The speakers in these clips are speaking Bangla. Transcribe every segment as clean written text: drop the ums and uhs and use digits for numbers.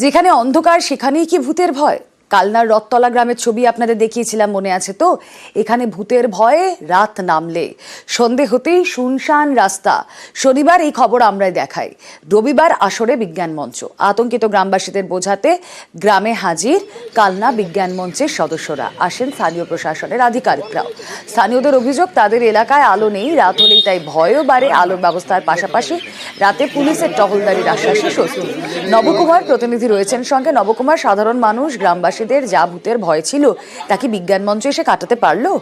যেখানে অন্ধকার সেখানেই কি ভূতের ভয়? কালনার রথতলা গ্রামের ছবি আপনাদের দেখিয়েছিলাম, মনে আছে তো? এখানে ভূতের ভয়ে রাত নামলে সন্ধে হতেই শুনশান রাস্তা। শনিবার এই খবর আমরাই দেখাই। রবিবার আসরে বিজ্ঞান মঞ্চ। আতঙ্কিত গ্রামবাসীদের বোঝাতে গ্রামে হাজির কালনা বিজ্ঞান মঞ্চের সদস্যরা। আসেন স্থানীয় প্রশাসনের আধিকারিকরাও। স্থানীয়দের অভিযোগ, তাদের এলাকায় আলো নেই, রাত হলেই তাই ভয়ও বাড়ে। আলোর ব্যবস্থার পাশাপাশি রাতে পুলিশের টহলদারির আশ্বাসে স্বস্তি। নবকুমার প্রতিনিধি রয়েছেন সঙ্গে। নবকুমার, সাধারণ মানুষ গ্রামবাসীদের যা ভূতের ভয় ছিল তা কি বিজ্ঞান মঞ্চ এসে কাটাতে পারলো?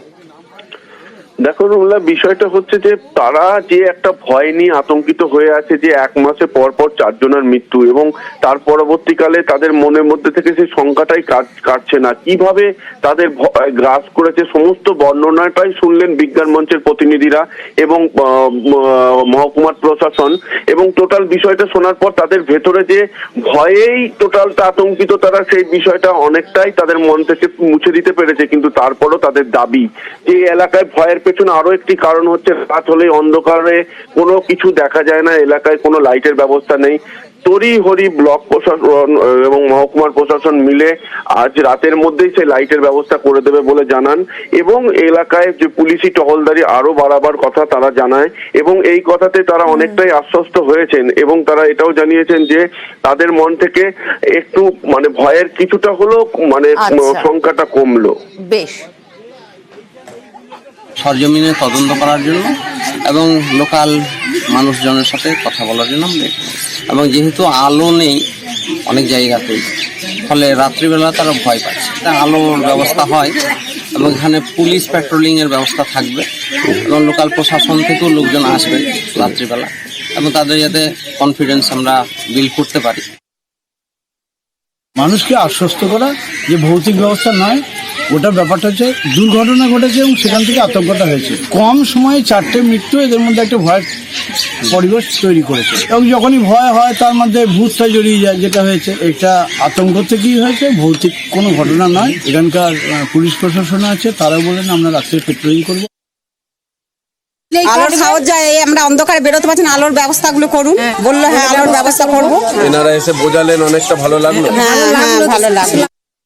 দেখো রুমলা, বিষয়টা হচ্ছে যে তারা যে একটা ভয় নিয়ে আতঙ্কিত হয়ে আছে যে 1 মাসে পর পর 4 জনের মৃত্যু, এবং তার পরবর্তীকালে তাদের মনের মধ্যে থেকে সেই সংখ্যাটাই কাটছে না। কিভাবে তাদের গ্রাস করেছে সমস্ত বর্ণনাটাই শুনলেন বিজ্ঞান মঞ্চের প্রতিনিধিরা এবং মহকুমার প্রশাসন। এবং টোটাল বিষয়টা শোনার পর তাদের ভেতরে যে ভয়েই টোটালটা আতঙ্কিত তারা, সেই বিষয়টা অনেকটাই তাদের মন থেকে মুছে দিতে পেরেছে। কিন্তু তারপরও তাদের দাবি যে এলাকায় ভয়ের পেছনে আরো একটি কারণ হচ্ছে রাত হলে অন্ধকারে কোনো কিছু দেখা যায় না, এলাকায় কোনো লাইটের ব্যবস্থা নেই। তড়ি হরি ব্লক প্রশাসন এবং মহকুমার প্রশাসন মিলে আজ রাতের মধ্যেই সেই লাইটের ব্যবস্থা করে দেবে বলে জানান, এবং এলাকায় যে পুলিশি টহলদারি আরো বাড়াবার কথা তারা জানায়, এবং এই কথাতে তারা অনেকটাই আশ্বস্ত হয়েছেন। এবং তারা এটাও জানিয়েছেন যে তাদের মন থেকে একটু ভয়ের কিছুটা হলেও সংখ্যাটা কমলো। বেশ, সরজমিনে তদন্ত করার জন্য এবং লোকাল মানুষজনের সাথে কথা বলার জন্য আমরা, এবং যেহেতু আলো নেই অনেক জায়গাতেই, ফলে রাত্রিবেলা তারা ভয় পাচ্ছে। আলোর ব্যবস্থা হয় এবং এখানে পুলিশ প্যাট্রোলিং এর ব্যবস্থা থাকবে এবং লোকাল প্রশাসন থেকেও লোকজন আসবেন রাত্রিবেলা, এবং তাদের যাতে কনফিডেন্স আমরা বিল্ড করতে পারি। মানুষকে আশ্বস্ত করা যে ভৌতিক ব্যবস্থা নয়, ওটা ব্যাপারটা হচ্ছে দুর্ঘটনা ঘটেছে এবং সেখান থেকে আতঙ্কটা হয়েছে। কম সময়ে 4টে মৃত্যু এদের মধ্যে একটা ভয়ের পরিবেশ তৈরি করেছে, এবং যখনই ভয় হয় তার মধ্যে ভূতটা জড়িয়ে যায়। যেটা হয়েছে এটা আতঙ্ক থেকেই হয়েছে, ভৌতিক কোনো ঘটনা নয়। এখানকার পুলিশ প্রশাসন আছে, তারাও বলেন আমরা রাত্রে পেট্রোলিং করবো। আলোর সাহায্য যায়, আমরা অন্ধকারে বেরোতে পারছি না, আলোর ব্যবস্থাগুলো করুন বললো। হ্যাঁ, আলোর ব্যবস্থা করবো। এনারা এসে বোঝালেন, অনেকটা ভালো লাগলো। হ্যাঁ, ভালো লাগলো।